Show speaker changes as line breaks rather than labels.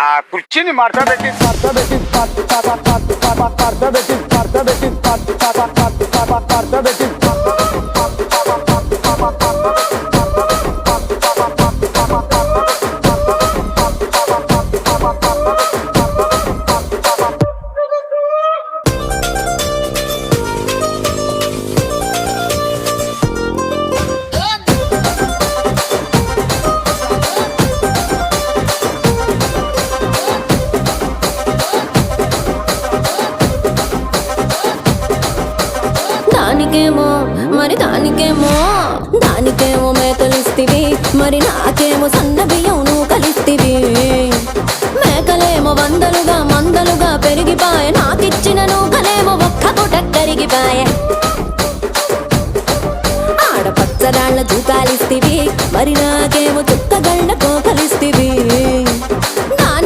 ఆ కుర్చీని మడతబెట్టి
దానికేమో మేకలిస్తివి, మరి నాకేమో సన్న బియ్యం నువ్వు కలిస్తివి. మేకలేమో వందలుగా మందలుగా పెరిగిపాయ, నాకిచ్చిన నూకలేమో ఒక్క పూట కరిగిపాయ. ఆడపచ్చరాళ్ళ తూకాలిస్తివి, మరి నాకేమో